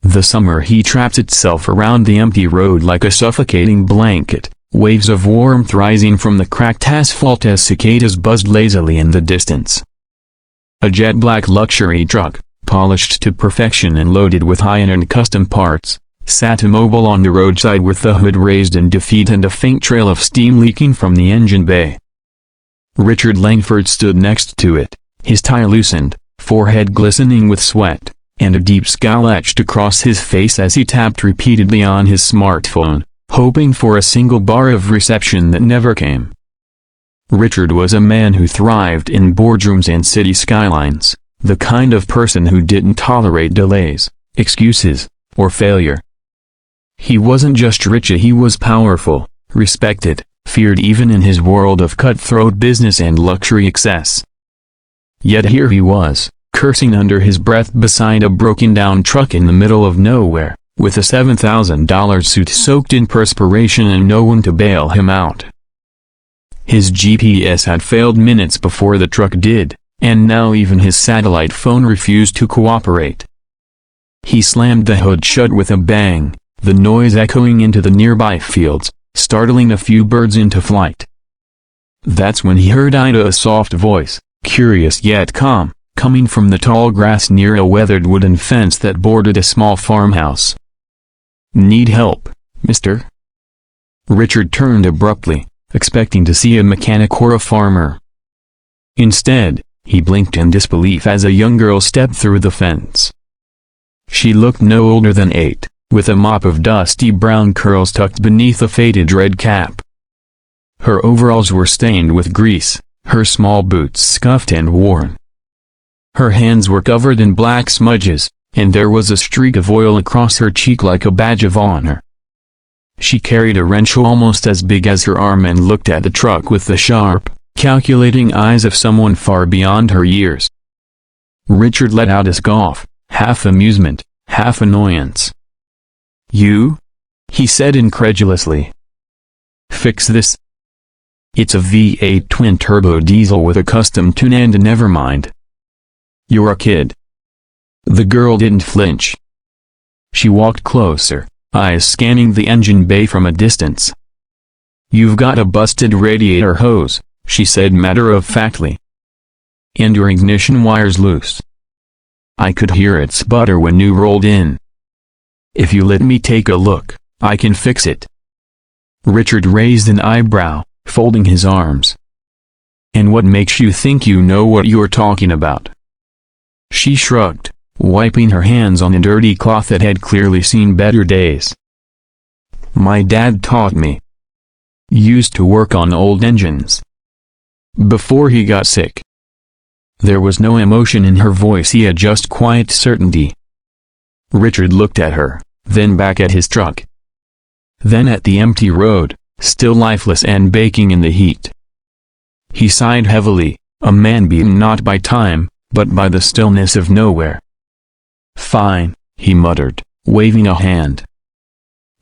The summer heat trapped itself around the empty road like a suffocating blanket, waves of warmth rising from the cracked asphalt as cicadas buzzed lazily in the distance. A jet-black luxury truck, polished to perfection and loaded with high-end custom parts, sat immobile on the roadside with the hood raised in defeat and a faint trail of steam leaking from the engine bay. Richard Langford stood next to it, his tie loosened, forehead glistening with sweat, and a deep scowl etched across his face as he tapped repeatedly on his smartphone, hoping for a single bar of reception that never came. Richard was a man who thrived in boardrooms and city skylines, the kind of person who didn't tolerate delays, excuses, or failure. He wasn't just rich, he was powerful, respected, feared even in his world of cutthroat business and luxury excess. Yet here he was, cursing under his breath beside a broken-down truck in the middle of nowhere, with a $7,000 suit soaked in perspiration and no one to bail him out. His GPS had failed minutes before the truck did, and now even his satellite phone refused to cooperate. He slammed the hood shut with a bang, the noise echoing into the nearby fields, startling a few birds into flight. That's when he heard Ida's soft voice, curious yet calm, coming from the tall grass near a weathered wooden fence that bordered a small farmhouse. "Need help, mister?" Richard turned abruptly, expecting to see a mechanic or a farmer. Instead, he blinked in disbelief as a young girl stepped through the fence. She looked no older than 8, with a mop of dusty brown curls tucked beneath a faded red cap. Her overalls were stained with grease, her small boots scuffed and worn. Her hands were covered in black smudges, and there was a streak of oil across her cheek like a badge of honor. She carried a wrench almost as big as her arm and looked at the truck with the sharp, calculating eyes of someone far beyond her years. Richard let out a scoff, half amusement, half annoyance. "You?" he said incredulously. "Fix this?" "It's a V8 twin-turbo diesel with a custom tune and never mind." "You're a kid." The girl didn't flinch. She walked closer, eyes scanning the engine bay from a distance. "You've got a busted radiator hose," she said matter-of-factly. "And your ignition wire's loose. I could hear it sputter when you rolled in. If you let me take a look, I can fix it." Richard raised an eyebrow, folding his arms. "And what makes you think you know what you're talking about?" She shrugged, wiping her hands on a dirty cloth that had clearly seen better days. "My dad taught me. Used to work on old engines. Before he got sick." There was no emotion in her voice, he had just quiet certainty. Richard looked at her, then back at his truck. Then at the empty road, still lifeless and baking in the heat. He sighed heavily, a man beaten not by time, but by the stillness of nowhere. "Fine," he muttered, waving a hand.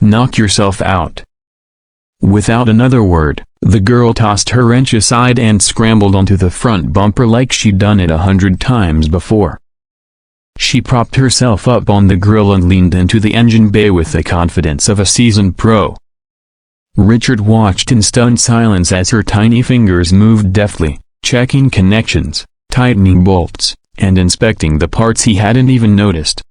"Knock yourself out." Without another word, the girl tossed her wrench aside and scrambled onto the front bumper like she'd done it 100 times before. She propped herself up on the grill and leaned into the engine bay with the confidence of a seasoned pro. Richard watched in stunned silence as her tiny fingers moved deftly, checking connections, tightening bolts, and inspecting the parts he hadn't even noticed.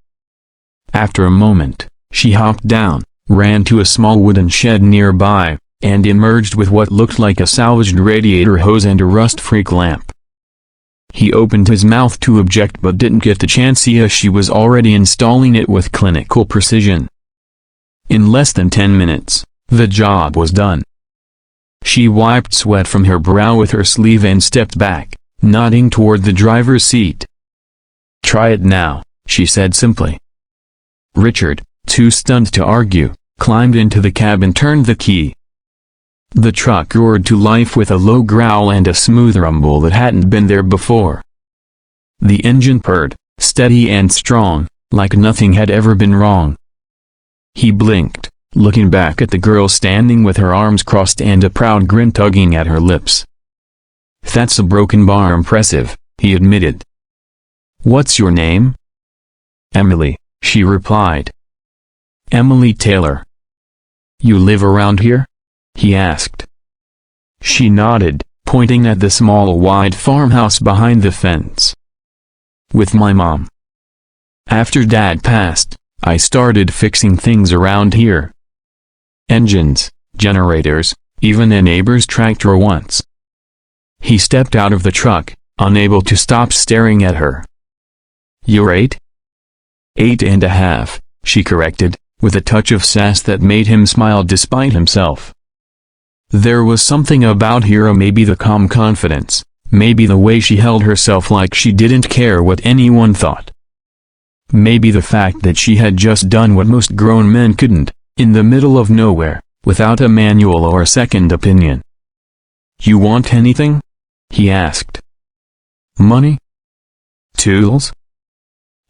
After a moment, she hopped down, ran to a small wooden shed nearby, and emerged with what looked like a salvaged radiator hose and a rust-freak lamp. He opened his mouth to object but didn't get the chance as she was already installing it with clinical precision. In less than 10 minutes, the job was done. She wiped sweat from her brow with her sleeve and stepped back, nodding toward the driver's seat. "Try it now," she said simply. Richard, too stunned to argue, climbed into the cab and turned the key. The truck roared to life with a low growl and a smooth rumble that hadn't been there before. The engine purred, steady and strong, like nothing had ever been wrong. He blinked, looking back at the girl standing with her arms crossed and a proud grin tugging at her lips. "That's a broken bar impressive," he admitted. "What's your name?" "Emily," she replied, Emily Taylor. You live around here? He asked. She nodded, pointing at the small wide farmhouse behind the fence. With my mom. After Dad passed, I started fixing things around here. Engines, generators, even a neighbor's tractor once. He stepped out of the truck, unable to stop staring at her. You're 8? 8.5, she corrected, with a touch of sass that made him smile despite himself. There was something about her, maybe the calm confidence, maybe the way she held herself like she didn't care what anyone thought. Maybe the fact that she had just done what most grown men couldn't, in the middle of nowhere, without a manual or a second opinion. You want anything? He asked. Money? Tools?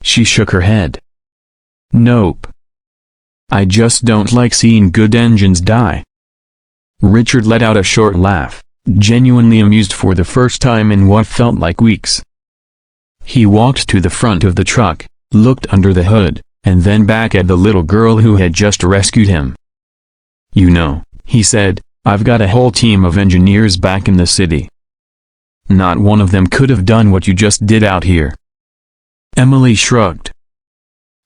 She shook her head. Nope. I just don't like seeing good engines die. Richard let out a short laugh, genuinely amused for the first time in what felt like weeks. He walked to the front of the truck, looked under the hood, and then back at the little girl who had just rescued him. You know, he said, I've got a whole team of engineers back in the city. Not one of them could have done what you just did out here. Emily shrugged.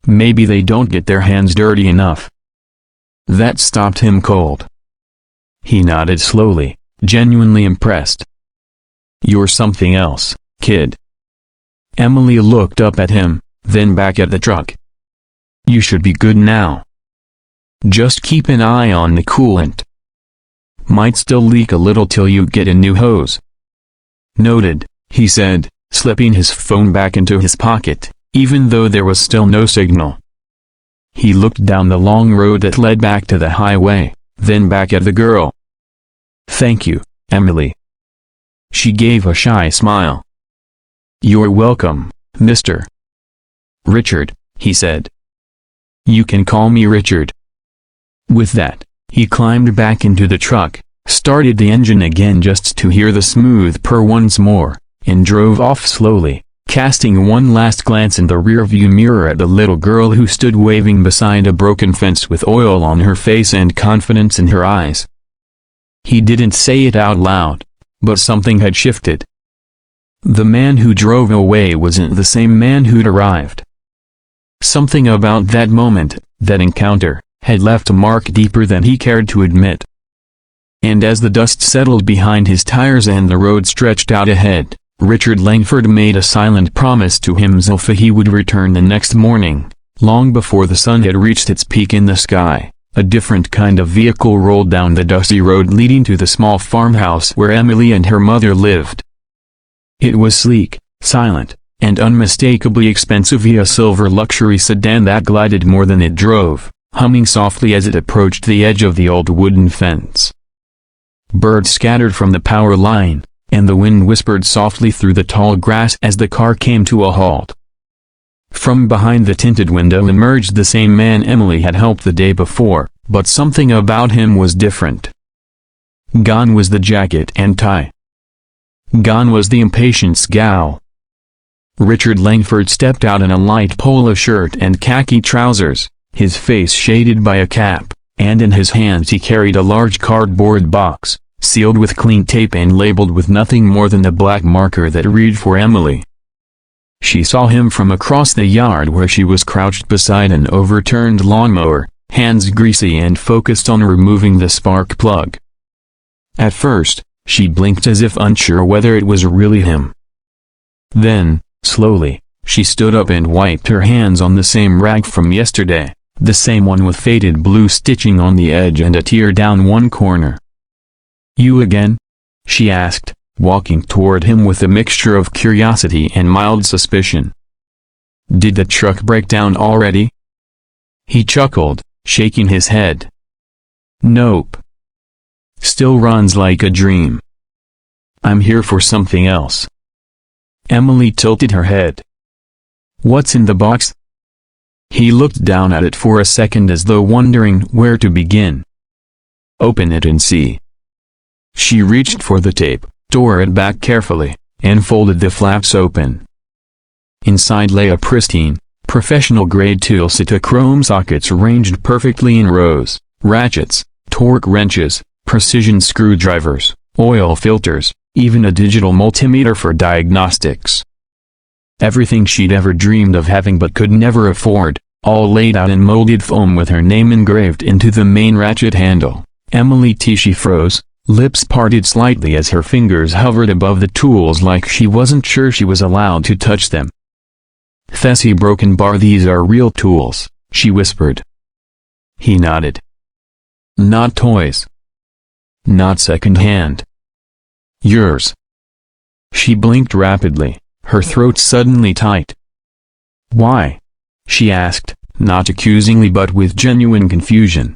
Maybe they don't get their hands dirty enough. That stopped him cold. He nodded slowly, genuinely impressed. You're something else, kid. Emily looked up at him, then back at the truck. You should be good now. Just keep an eye on the coolant. Might still leak a little till you get a new hose. Noted, he said, slipping his phone back into his pocket, even though there was still no signal. He looked down the long road that led back to the highway, then back at the girl. Thank you, Emily. She gave a shy smile. You're welcome, Mr. Richard, he said. You can call me Richard. With that, he climbed back into the truck, started the engine again just to hear the smooth purr once more, and drove off slowly, casting one last glance in the rearview mirror at the little girl who stood waving beside a broken fence with oil on her face and confidence in her eyes. He didn't say it out loud, but something had shifted. The man who drove away wasn't the same man who'd arrived. Something about that moment, that encounter, had left a mark deeper than he cared to admit. And as the dust settled behind his tires and the road stretched out ahead, Richard Langford made a silent promise to himself that he would return the next morning, long before the sun had reached its peak in the sky. A different kind of vehicle rolled down the dusty road leading to the small farmhouse where Emily and her mother lived. It was sleek, silent, and unmistakably expensive, a silver luxury sedan that glided more than it drove, humming softly as it approached the edge of the old wooden fence. Birds scattered from the power line, and the wind whispered softly through the tall grass as the car came to a halt. From behind the tinted window emerged the same man Emily had helped the day before, but something about him was different. Gone was the jacket and tie. Gone was the impatient scowl. Richard Langford stepped out in a light polo shirt and khaki trousers, his face shaded by a cap, and in his hands he carried a large cardboard box, sealed with clean tape and labeled with nothing more than a black marker that read for Emily. She saw him from across the yard where she was crouched beside an overturned lawnmower, hands greasy and focused on removing the spark plug. At first, she blinked as if unsure whether it was really him. Then, slowly, she stood up and wiped her hands on the same rag from yesterday, the same one with faded blue stitching on the edge and a tear down one corner. You again? She asked, walking toward him with a mixture of curiosity and mild suspicion. Did the truck break down already? He chuckled, shaking his head. Nope. Still runs like a dream. I'm here for something else. Emily tilted her head. What's in the box? He looked down at it for a second as though wondering where to begin. Open it and see. She reached for the tape, tore it back carefully, and folded the flaps open. Inside lay a pristine, Professional-grade tool-set chrome sockets ranged perfectly in rows, ratchets, torque wrenches, precision screwdrivers, oil filters, even a digital multimeter for diagnostics. Everything she'd ever dreamed of having but could never afford, all laid out in molded foam with her name engraved into the main ratchet handle. Emily T. She froze, lips parted slightly as her fingers hovered above the tools like she wasn't sure she was allowed to touch them. "Thessie broken bar, these are real tools," she whispered. He nodded. "Not toys. Not second-hand. Yours." She blinked rapidly, her throat suddenly tight. "Why?" she asked, not accusingly but with genuine confusion.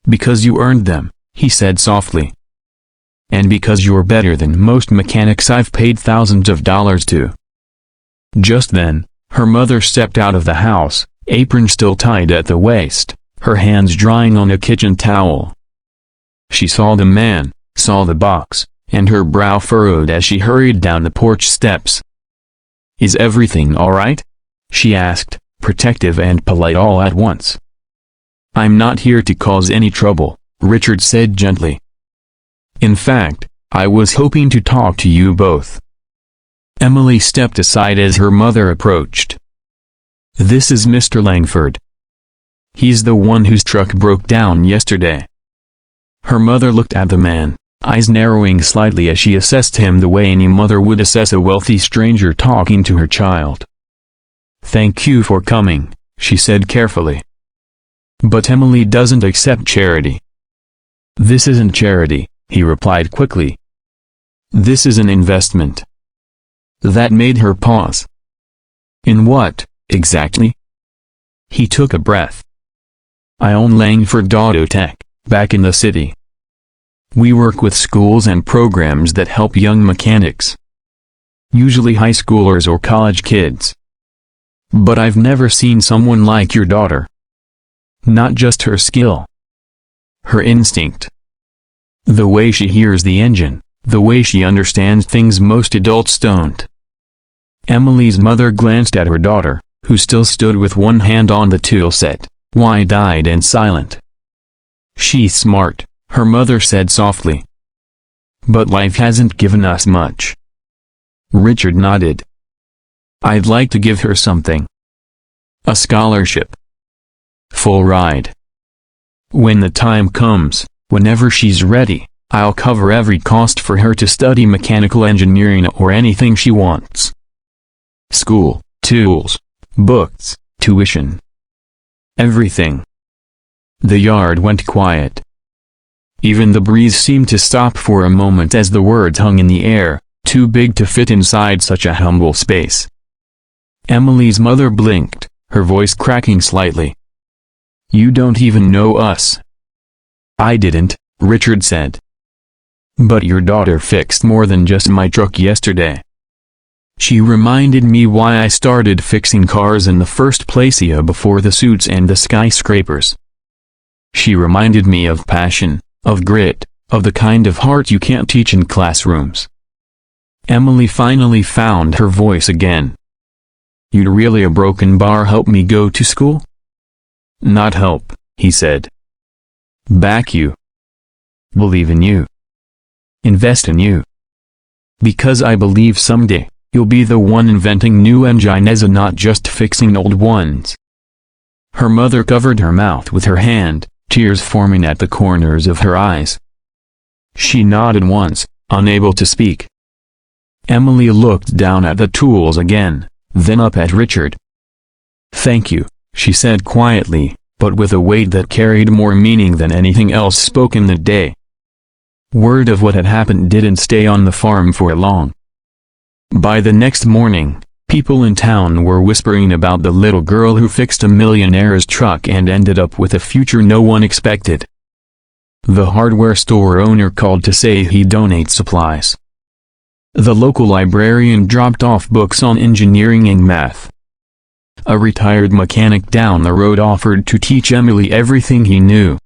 "Because you earned them," he said softly. "And because you're better than most mechanics I've paid thousands of dollars to." Just then, her mother stepped out of the house, apron still tied at the waist, her hands drying on a kitchen towel. She saw the man, saw the box, and her brow furrowed as she hurried down the porch steps. "Is everything all right?" she asked, protective and polite all at once. "I'm not here to cause any trouble," Richard said gently. "In fact, I was hoping to talk to you both." Emily stepped aside as her mother approached. "This is Mr. Langford. He's the one whose truck broke down yesterday." Her mother looked at the man, eyes narrowing slightly as she assessed him the way any mother would assess a wealthy stranger talking to her child. "Thank you for coming," she said carefully. "But Emily doesn't accept charity." "This isn't charity," he replied quickly. "This is an investment." That made her pause. "In what, exactly?" He took a breath. "I own Langford Auto Tech, back in the city. We work with schools and programs that help young mechanics. Usually high schoolers or college kids. But I've never seen someone like your daughter. Not just her skill. Her instinct. The way she hears the engine, the way she understands things most adults don't." Emily's mother glanced at her daughter, who still stood with one hand on the tool set, wide-eyed and silent. "She's smart," her mother said softly. "But life hasn't given us much." Richard nodded. "I'd like to give her something. A scholarship. Full ride. When the time comes, whenever she's ready, I'll cover every cost for her to study mechanical engineering or anything she wants. School, tools, books, tuition. Everything." The yard went quiet. Even the breeze seemed to stop for a moment as the words hung in the air, too big to fit inside such a humble space. Emily's mother blinked, her voice cracking slightly. "You don't even know us." "I didn't," Richard said. "But your daughter fixed more than just my truck yesterday. She reminded me why I started fixing cars in the first place, before the suits and the skyscrapers. She reminded me of passion, of grit, of the kind of heart you can't teach in classrooms." Emily finally found her voice again. "You'd really a broken bar help me go to school?" "Not help," he said. "Back you. Believe in you. Invest in you. Because I believe someday, you'll be the one inventing new engines and not just fixing old ones." Her mother covered her mouth with her hand, tears forming at the corners of her eyes. She nodded once, unable to speak. Emily looked down at the tools again, then up at Richard. "Thank you," she said quietly, but with a weight that carried more meaning than anything else spoken that day. Word of what had happened didn't stay on the farm for long. By the next morning, people in town were whispering about the little girl who fixed a millionaire's truck and ended up with a future no one expected. The hardware store owner called to say he'd donate supplies. The local librarian dropped off books on engineering and math. A retired mechanic down the road offered to teach Emily everything he knew.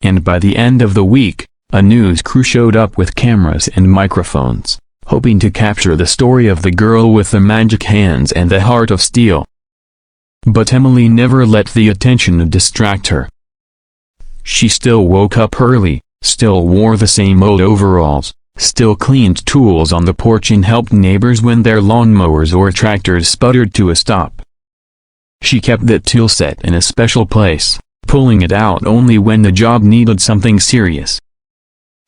And by the end of the week, a news crew showed up with cameras and microphones, hoping to capture the story of the girl with the magic hands and the heart of steel. But Emily never let the attention distract her. She still woke up early, still wore the same old overalls, still cleaned tools on the porch and helped neighbors when their lawnmowers or tractors sputtered to a stop. She kept that tool set in a special place, pulling it out only when the job needed something serious.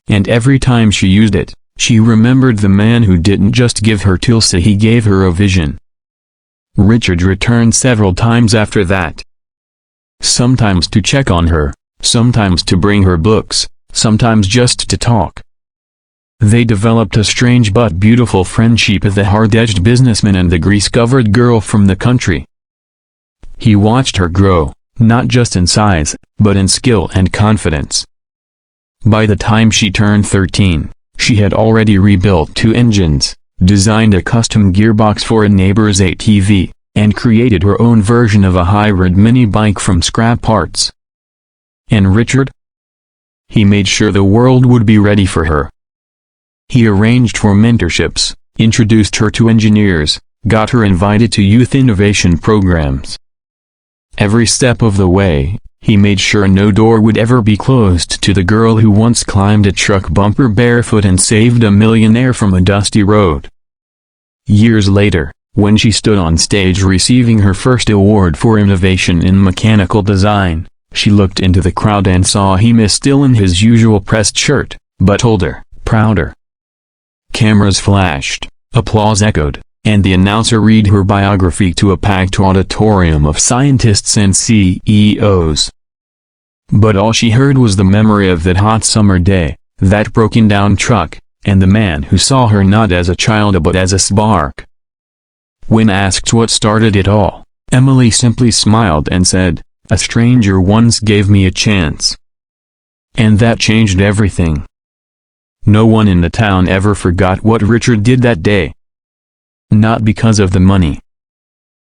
And every time she used it, she remembered the man who didn't just give her tool set, he gave her a vision. Richard returned several times after that. Sometimes to check on her, sometimes to bring her books, sometimes just to talk. They developed a strange but beautiful friendship as the hard-edged businessman and the grease-covered girl from the country. He watched her grow, not just in size, but in skill and confidence. By the time she turned 13, she had already rebuilt 2 engines, designed a custom gearbox for a neighbor's ATV, and created her own version of a hybrid mini-bike from scrap parts. And Richard? He made sure the world would be ready for her. He arranged for mentorships, introduced her to engineers, got her invited to youth innovation programs. Every step of the way, he made sure no door would ever be closed to the girl who once climbed a truck bumper barefoot and saved a millionaire from a dusty road. Years later, when she stood on stage receiving her first award for innovation in mechanical design, she looked into the crowd and saw him still in his usual pressed shirt, but older, prouder. Cameras flashed, applause echoed, and the announcer read her biography to a packed auditorium of scientists and CEOs. But all she heard was the memory of that hot summer day, that broken-down truck, and the man who saw her not as a child but as a spark. When asked what started it all, Emily simply smiled and said, "A stranger once gave me a chance." And that changed everything. No one in the town ever forgot what Richard did that day. Not because of the money.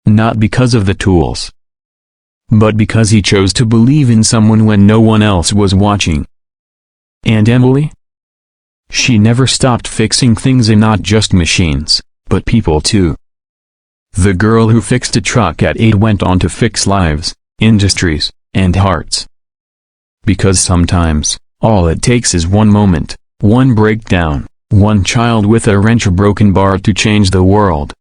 Not because of the tools. But because he chose to believe in someone when no one else was watching. And Emily? She never stopped fixing things, and not just machines, but people too. The girl who fixed a truck at 8 went on to fix lives, industries, and hearts. Because sometimes, all it takes is one moment, one breakdown, one child with a wrench or broken bar to change the world.